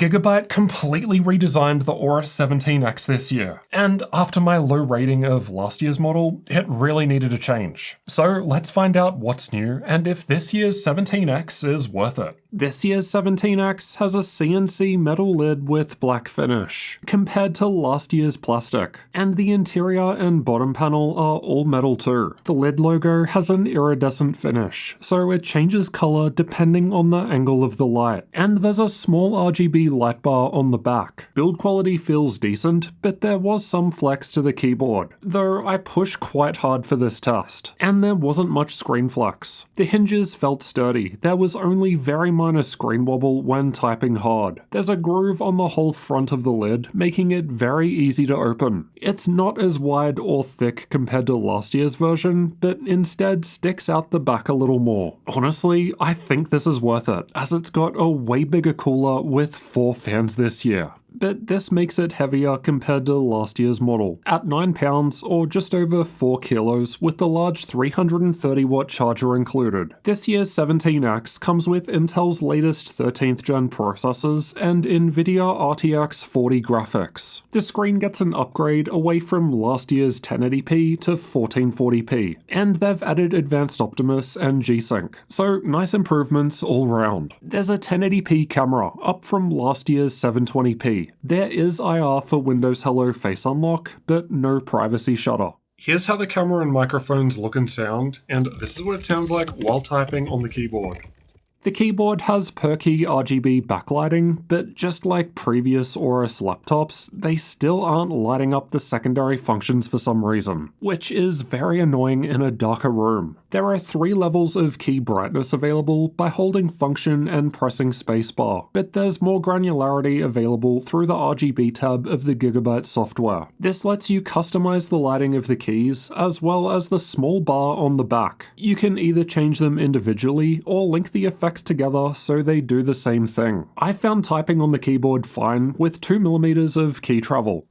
Gigabyte completely redesigned the Aorus 17X this year, and after my low rating of last year's model, it really needed a change. So let's find out what's new and if this year's 17X is worth it. This year's 17X has a CNC metal lid with black finish, compared to last year's plastic, and the interior and bottom panel are all metal too. The lid logo has an iridescent finish, so it changes colour depending on the angle of the light, and there's a small RGB light bar on the back. Build quality feels decent, but there was some flex to the keyboard, though I pushed quite hard for this test, and there wasn't much screen flex. The hinges felt sturdy, there was only very minor screen wobble when typing hard. There's a groove on the whole front of the lid, making it very easy to open. It's not as wide or thick compared to last year's version, but instead sticks out the back a little more. Honestly, I think this is worth it, as it's got a way bigger cooler with 4 fans this year. But this makes it heavier compared to last year's model, at 9 pounds or just over 4 kilos with the large 330 watt charger included. This year's 17X comes with Intel's latest 13th gen processors and Nvidia RTX 40 graphics. The screen gets an upgrade away from last year's 1080p to 1440p, and they've added Advanced Optimus and G-Sync, so nice improvements all round. There's a 1080p camera, up from last year's 720p. There is IR for Windows Hello Face Unlock, but no privacy shutter. Here's how the camera and microphones look and sound, and this is what it sounds like while typing on the keyboard. The keyboard has perky RGB backlighting, but just like previous Aorus laptops, they still aren't lighting up the secondary functions for some reason, which is very annoying in a darker room. There are 3 levels of key brightness available by holding function and pressing spacebar, but there's more granularity available through the RGB tab of the Gigabyte software. This lets you customize the lighting of the keys, as well as the small bar on the back. You can either change them individually or link the effects together so they do the same thing. I found typing on the keyboard fine with 2mm of key travel.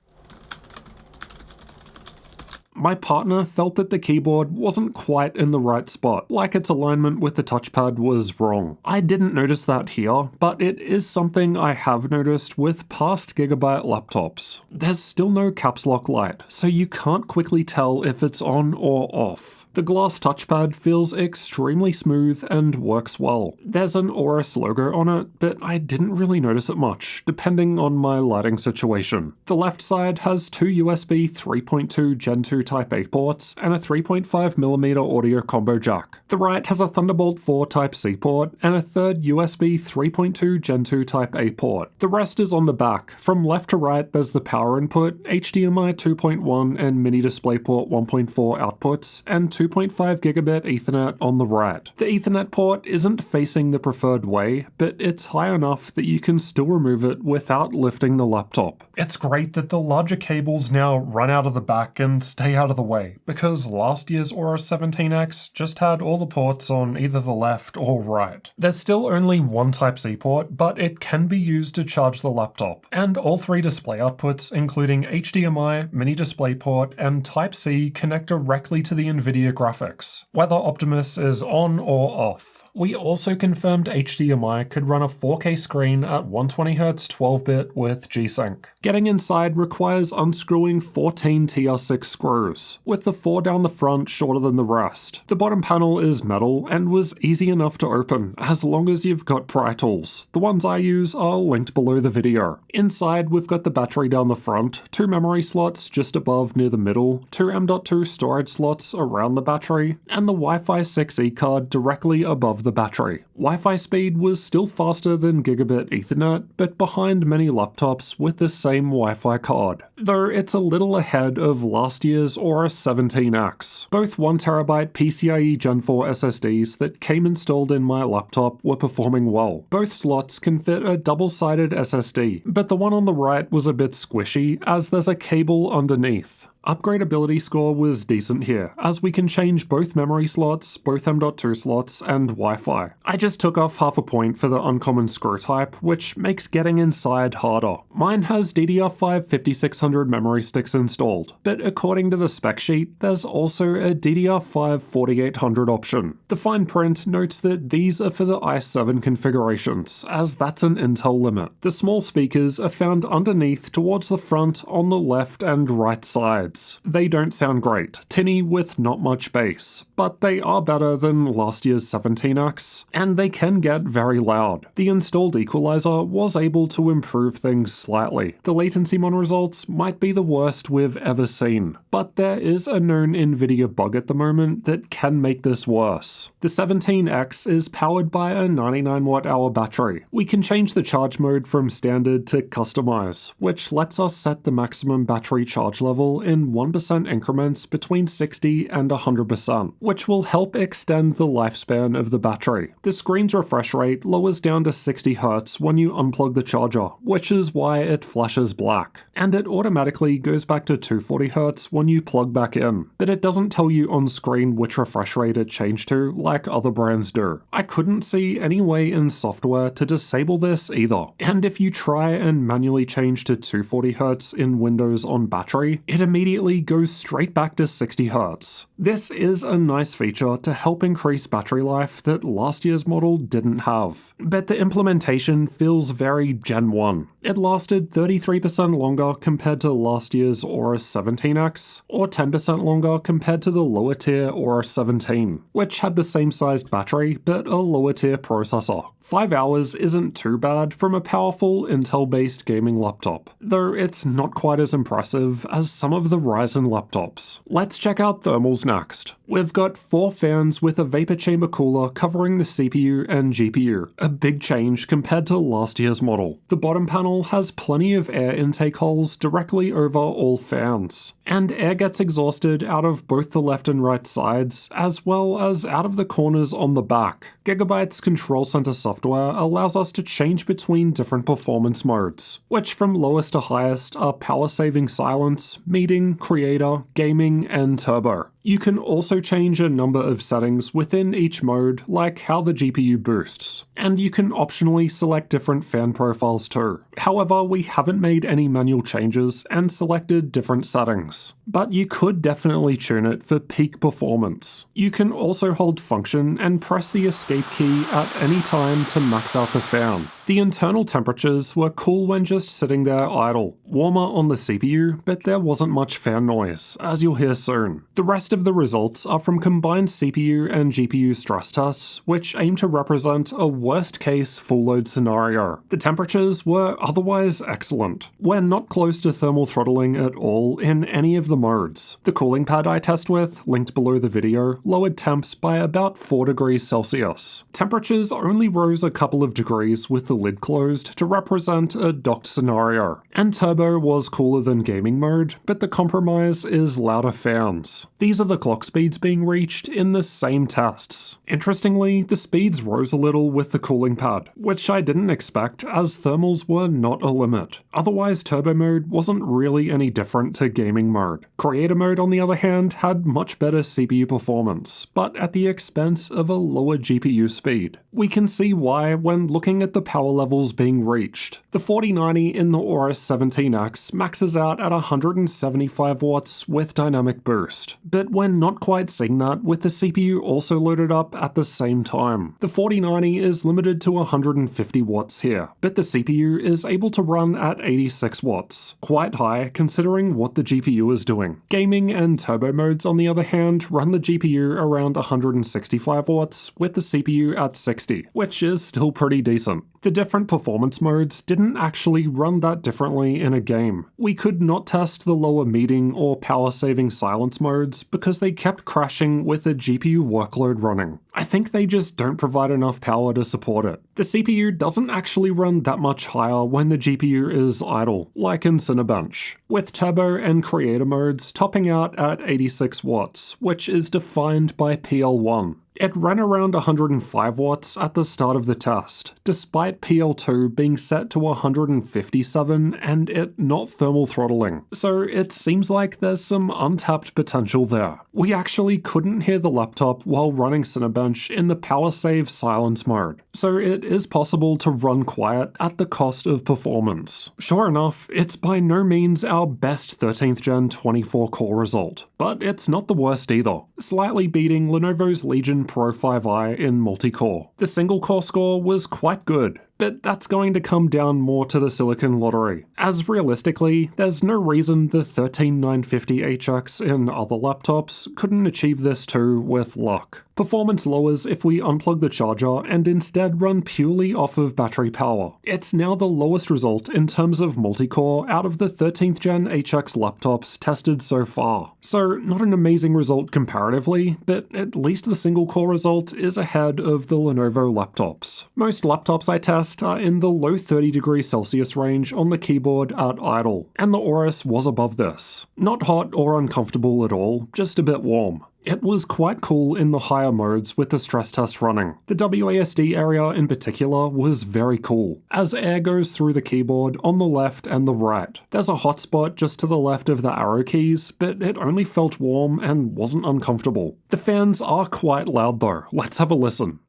My partner felt that the keyboard wasn't quite in the right spot, like its alignment with the touchpad was wrong. I didn't notice that here, but it is something I have noticed with past Gigabyte laptops. There's still no caps lock light, so you can't quickly tell if it's on or off. The glass touchpad feels extremely smooth and works well. There's an Aorus logo on it, but I didn't really notice it much, depending on my lighting situation. The left side has 2 USB 3.2 Gen 2 Type-A ports and a 3.5mm audio combo jack. The right has a Thunderbolt 4 Type-C port and a third USB 3.2 Gen 2 Type-A port. The rest is on the back. From left to right there's the power input, HDMI 2.1 and mini DisplayPort 1.4 outputs, and 2.5 gigabit Ethernet on the right. The Ethernet port isn't facing the preferred way, but it's high enough that you can still remove it without lifting the laptop. It's great that the larger cables now run out of the back and stay out of the way, because last year's Aorus 17X just had all the ports on either the left or right. There's still only one Type-C port, but it can be used to charge the laptop, and all 3 display outputs, including HDMI, mini DisplayPort, and Type-C, connect directly to the Nvidia graphics, whether Optimus is on or off. We also confirmed HDMI could run a 4K screen at 120Hz 12-bit with G-Sync. Getting inside requires unscrewing 14 TR6 screws, with the 4 down the front shorter than the rest. The bottom panel is metal and was easy enough to open, as long as you've got pry tools. The ones I use are linked below the video. Inside we've got the battery down the front, 2 memory slots just above near the middle, 2 M.2 storage slots around the battery, and the Wi-Fi 6E card directly above the battery. Wi-Fi speed was still faster than gigabit Ethernet, but behind many laptops with the same Wi-Fi card, though it's a little ahead of last year's Aorus 17X. Both 1TB PCIe Gen 4 SSDs that came installed in my laptop were performing well. Both slots can fit a double-sided SSD, but the one on the right was a bit squishy as there's a cable underneath. Upgradability score was decent here, as we can change both memory slots, both M.2 slots, and Wi-Fi. I just took off half a point for the uncommon screw type, which makes getting inside harder. Mine has DDR5 5600 memory sticks installed, but according to the spec sheet, there's also a DDR5 4800 option. The fine print notes that these are for the i7 configurations, as that's an Intel limit. The small speakers are found underneath towards the front on the left and right sides. They don't sound great, tinny with not much bass, but they are better than last year's 17X, and they can get very loud. The installed equalizer was able to improve things slightly. The latency mon results might be the worst we've ever seen, but there is a known Nvidia bug at the moment that can make this worse. The 17X is powered by a 99 watt-hour battery. We can change the charge mode from standard to customize, which lets us set the maximum battery charge level in 1% increments between 60 and 100%, which will help extend the lifespan of the battery. The screen's refresh rate lowers down to 60 Hz when you unplug the charger, which is why it flashes black, and it automatically goes back to 240 Hz when you plug back in, but it doesn't tell you on screen which refresh rate it changed to like other brands do. I couldn't see any way in software to disable this either, and if you try and manually change to 240 Hz in Windows on battery, it immediately goes straight back to 60 Hz. This is a nice feature to help increase battery life that last year's model didn't have, but the implementation feels very Gen 1. It lasted 33% longer compared to last year's Aura 17X, or 10% longer compared to the lower tier Aura 17, which had the same sized battery but a lower tier processor. 5 hours isn't too bad from a powerful Intel-based gaming laptop, though it's not quite as impressive as some of the Ryzen laptops. Let's check out thermals next. We've got 4 fans with a vapor chamber cooler covering the CPU and GPU, a big change compared to last year's model. The bottom panel has plenty of air intake holes directly over all fans, and air gets exhausted out of both the left and right sides, as well as out of the corners on the back. Gigabyte's Control Center software allows us to change between different performance modes, which from lowest to highest are power saving silence, meeting, creator, gaming, and turbo. You can also change a number of settings within each mode, like how the GPU boosts, and you can optionally select different fan profiles too. However, we haven't made any manual changes and selected different settings, but you could definitely tune it for peak performance. You can also hold function and press the escape key at any time to max out the fan. The internal temperatures were cool when just sitting there idle, warmer on the CPU, but there wasn't much fan noise, as you'll hear soon. The rest of the results are from combined CPU and GPU stress tests, which aim to represent a worst-case full-load scenario. The temperatures were otherwise excellent. We're not close to thermal throttling at all in any of the modes. The cooling pad I test with, linked below the video, lowered temps by about 4 degrees Celsius. Temperatures only rose a couple of degrees with the lid closed to represent a docked scenario, and turbo was cooler than gaming mode, but the compromise is louder fans. These are the clock speeds being reached in the same tests. Interestingly, the speeds rose a little with the cooling pad, which I didn't expect as thermals were not a limit. Otherwise, turbo mode wasn't really any different to gaming mode. Creator mode, on the other hand, had much better CPU performance, but at the expense of a lower GPU speed. We can see why when looking at the power levels being reached. The 4090 in the Aura 17X maxes out at 175 watts with dynamic boost, but we're not quite seeing that with the CPU also loaded up at the same time. The 4090 is limited to 150 watts here, but the CPU is able to run at 86 watts, quite high considering what the GPU is doing. Gaming and turbo modes, on the other hand, run the GPU around 165 watts with the CPU at 60, which is still pretty decent. The different performance modes didn't actually run that differently in a game. We could not test the lower meeting or power saving silence modes because they kept crashing with a GPU workload running. I think they just don't provide enough power to support it. The CPU doesn't actually run that much higher when the GPU is idle, like in Cinebench, with turbo and creator modes topping out at 86 watts, which is defined by PL1. It ran around 105 watts at the start of the test, despite PL2 being set to 157 and it not thermal throttling, so it seems like there's some untapped potential there. We actually couldn't hear the laptop while running Cinebench in the power save silence mode, so it is possible to run quiet at the cost of performance. Sure enough, it's by no means our best 13th gen 24 core result, but it's not the worst either, slightly beating Lenovo's Legion Pro 5i in multi-core. The single core score was quite good, but that's going to come down more to the silicon lottery, as realistically, there's no reason the 13950HX in other laptops couldn't achieve this too with luck. Performance lowers if we unplug the charger and instead run purely off of battery power. It's now the lowest result in terms of multi-core out of the 13th gen HX laptops tested so far. So not an amazing result comparatively, but at least the single core result is ahead of the Lenovo laptops. Most laptops I test are in the low 30°C range on the keyboard at idle, and the Aorus was above this. Not hot or uncomfortable at all, just a bit warm. It was quite cool in the higher modes with the stress test running. The WASD area in particular was very cool, as air goes through the keyboard on the left and the right. There's a hotspot just to the left of the arrow keys, but it only felt warm and wasn't uncomfortable. The fans are quite loud though, let's have a listen.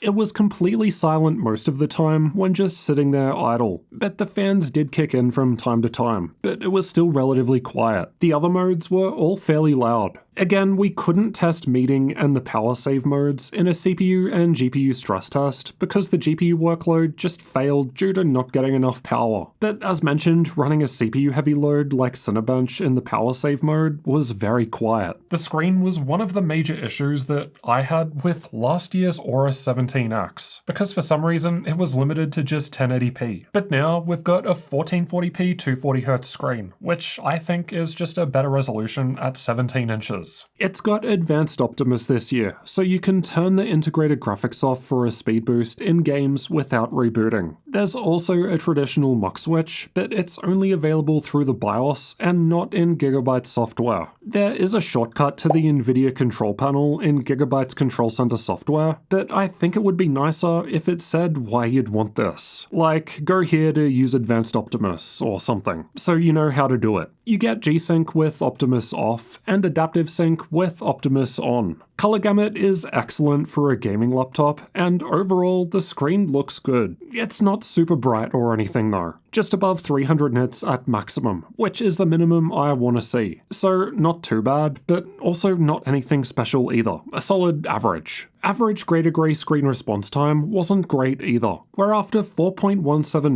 It was completely silent most of the time when just sitting there idle, but the fans did kick in from time to time, but it was still relatively quiet. The other modes were all fairly loud. Again, we couldn't test meeting and the power save modes in a CPU and GPU stress test because the GPU workload just failed due to not getting enough power. But as mentioned, running a CPU heavy load like Cinebench in the power save mode was very quiet. The screen was one of the major issues that I had with last year's Aorus 17X, because for some reason it was limited to just 1080p. But now we've got a 1440p 240Hz screen, which I think is just a better resolution at 17 inches. It's got Advanced Optimus this year, so you can turn the integrated graphics off for a speed boost in games without rebooting. There's also a traditional mux switch, but it's only available through the BIOS and not in Gigabyte software. There is a shortcut to the NVIDIA control panel in Gigabyte's Control Center software, but I think it would be nicer if it said why you'd want this. Like, go here to use Advanced Optimus or something, so you know how to do it. You get G-Sync with Optimus off and Adaptive Sync with Optimus on. Color gamut is excellent for a gaming laptop, and overall the screen looks good. It's not super bright or anything though, just above 300 nits at maximum, which is the minimum I want to see. So not too bad, but also not anything special either, a solid average. Average grey to grey screen response time wasn't great either. We're after 4.17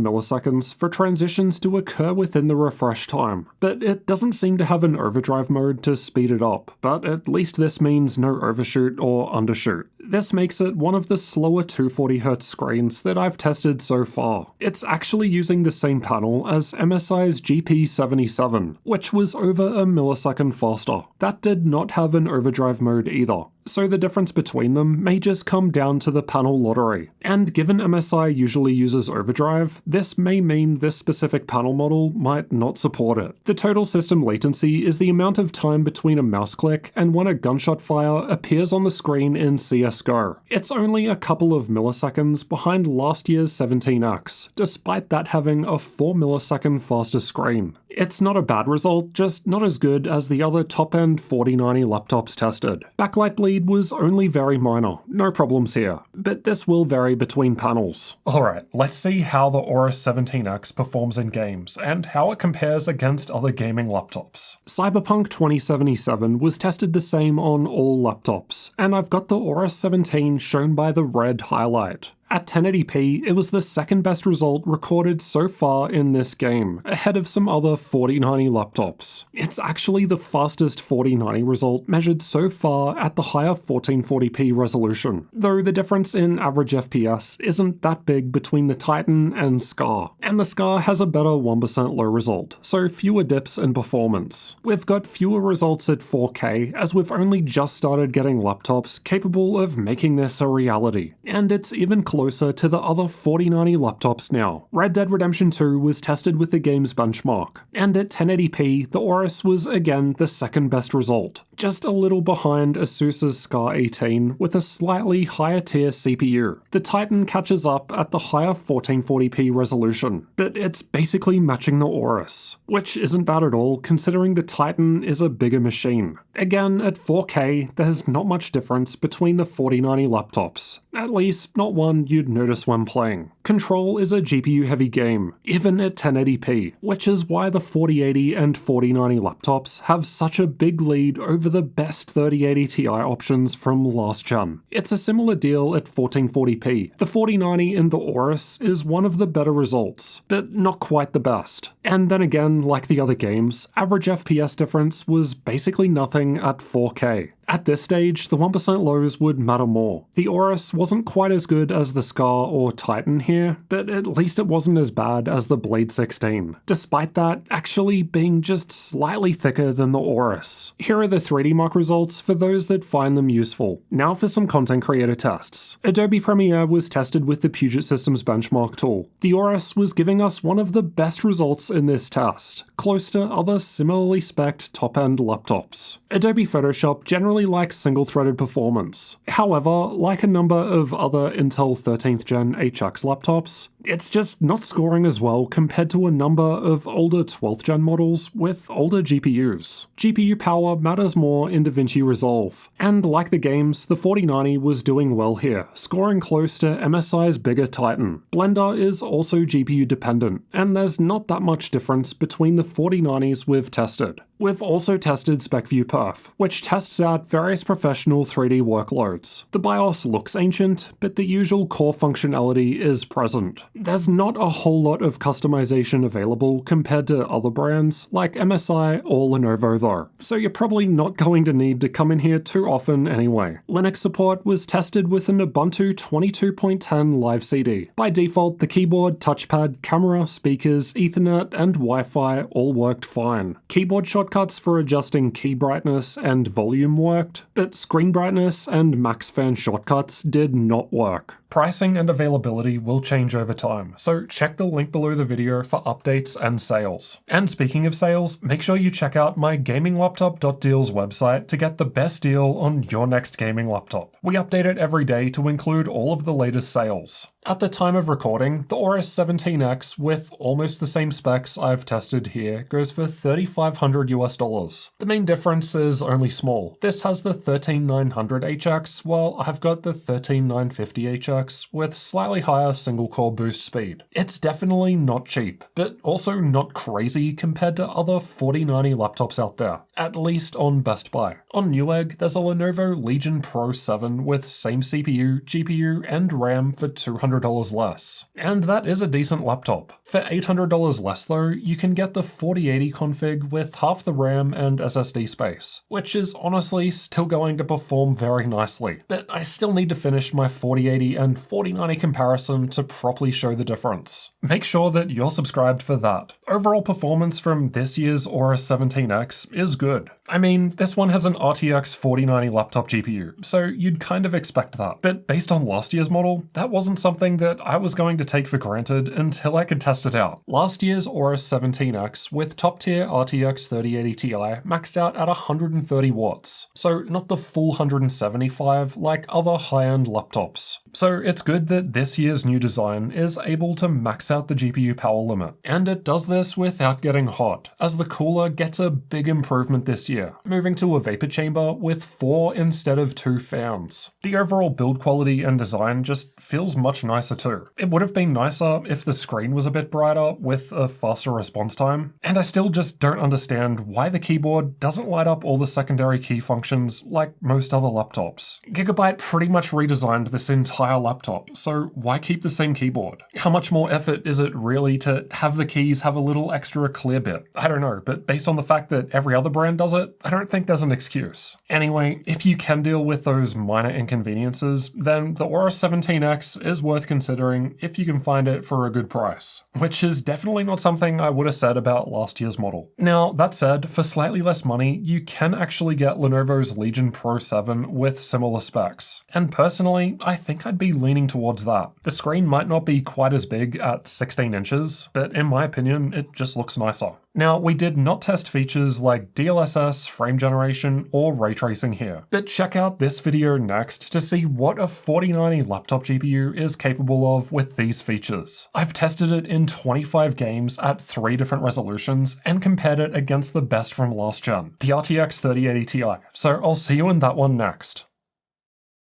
milliseconds for transitions to occur within the refresh time, but it doesn't seem to have an overdrive mode to speed it up, but at least this means no overshoot or undershoot. This makes it one of the slower 240Hz screens that I've tested so far. It's actually using the same panel as MSI's GP77, which was over a millisecond faster. That did not have an overdrive mode either, so the difference between them may just come down to the panel lottery. And given MSI usually uses overdrive, this may mean this specific panel model might not support it. The total system latency is the amount of time between a mouse click and when a gunshot fire appears on the screen in CSGO. It's only a couple of milliseconds behind last year's 17X, despite that having a 4 millisecond faster screen. It's not a bad result, just not as good as the other top-end 4090 laptops tested. Backlight bleed was only very minor, no problems here, but this will vary between panels. Alright, let's see how the Aorus 17X performs in games, and how it compares against other gaming laptops. Cyberpunk 2077 was tested the same on all laptops, and I've got the Aorus 17 shown by the red highlight. At 1080p, it was the second best result recorded so far in this game, ahead of some other 4090 laptops. It's actually the fastest 4090 result measured so far at the higher 1440p resolution, though the difference in average FPS isn't that big between the Titan and Scar. And the Scar has a better 1% low result, so fewer dips in performance. We've got fewer results at 4K, as we've only just started getting laptops capable of making this a reality, and it's even closer to the other 4090 laptops now. Red Dead Redemption 2 was tested with the game's benchmark, and at 1080p, the Aorus was again the second best result, just a little behind Asus's Scar 18 with a slightly higher tier CPU. The Titan catches up at the higher 1440p resolution, but it's basically matching the Aorus, which isn't bad at all considering the Titan is a bigger machine. Again, at 4K, there's not much difference between the 4090 laptops, at least not one you'd notice when playing. Control is a GPU-heavy game, even at 1080p, which is why the 4080 and 4090 laptops have such a big lead over the best 3080 Ti options from last gen. It's a similar deal at 1440p. The 4090 in the Aorus is one of the better results, but not quite the best. And then again, like the other games, average FPS difference was basically nothing at 4K. At this stage, the 1% lows would matter more. The Aorus wasn't quite as good as the Scar or Titan here, but at least it wasn't as bad as the Blade 16, despite that actually being just slightly thicker than the Aorus. Here are the 3D Mark results for those that find them useful. Now for some content creator tests. Adobe Premiere was tested with the Puget Systems benchmark tool. The Aorus was giving us one of the best results in this test, close to other similarly spec'd top-end laptops. Adobe Photoshop generally likes single-threaded performance. However, like a number of other Intel 13th Gen HX laptops, it's just not scoring as well compared to a number of older 12th Gen models with older GPUs. GPU power matters more in DaVinci Resolve, and like the games, the 4090 was doing well here, scoring close to MSI's bigger Titan. Blender is also GPU dependent, and there's not that much difference between the 4090s we've tested. We've also tested SpecView Perf, which tests out various professional 3D workloads. The BIOS looks ancient, but the usual core functionality is present. There's not a whole lot of customization available compared to other brands like MSI or Lenovo though, so you're probably not going to need to come in here too often anyway. Linux support was tested with an Ubuntu 22.10 live CD. By default, the keyboard, touchpad, camera, speakers, Ethernet, and Wi-Fi all worked fine. Keyboard shortcuts for adjusting key brightness and volume worked, but screen brightness and max fan shortcuts did not work. Pricing and availability will change over time, so check the link below the video for updates and sales. And speaking of sales, make sure you check out my GamingLaptop.deals website to get the best deal on your next gaming laptop. We update it every day to include all of the latest sales. At the time of recording, the Aorus 17X with almost the same specs I've tested here goes for $3,500 US. The main difference is only small. This has the 13900HX, while I've got the 13950HX with slightly higher single-core boost speed. It's definitely not cheap, but also not crazy compared to other 4090 laptops out there, at least on Best Buy. On Newegg, there's a Lenovo Legion Pro 7 with same CPU, GPU, and RAM for $200 less. And that is a decent laptop. For $800 less though, you can get the 4080 config with half the RAM and SSD space, which is honestly still going to perform very nicely, but I still need to finish my 4080 and 4090 comparison to properly show the difference. Make sure that you're subscribed for that. Overall performance from this year's Aorus 17X is good. I mean, this one has an RTX 4090 laptop GPU, so you'd kind of expect that. But based on last year's model, that wasn't something that I was going to take for granted until I could test it out. Last year's Aorus 17X with top-tier RTX 3080 Ti maxed out at 130 watts, so not the full 175 like other high-end laptops. So it's good that this year's new design is able to max out the GPU power limit, and it does this without getting hot, as the cooler gets a big improvement this year, moving to a vapor chamber with 4 instead of 2 fans. The overall build quality and design just feels much nicer too. It would have been nicer if the screen was a bit brighter with a faster response time, and I still just don't understand why the keyboard doesn't light up all the secondary key functions like most other laptops. Gigabyte pretty much redesigned this entire entire laptop, so why keep the same keyboard? How much more effort is it really to have the keys have a little extra clear bit? I don't know, but based on the fact that every other brand does it, I don't think there's an excuse. Anyway, if you can deal with those minor inconveniences, then the Aura 17X is worth considering if you can find it for a good price, which is definitely not something I would have said about last year's model. Now, that said, for slightly less money, you can actually get Lenovo's Legion Pro 7 with similar specs. And personally, I think I'd be leaning towards that. The screen might not be quite as big at 16 inches, but in my opinion, it just looks nicer. Now, we did not test features like DLSS, frame generation, or ray tracing here, but check out this video next to see what a 4090 laptop GPU is capable of with these features. I've tested it in 25 games at 3 different resolutions and compared it against the best from last gen, the RTX 3080 Ti, so I'll see you in that one next.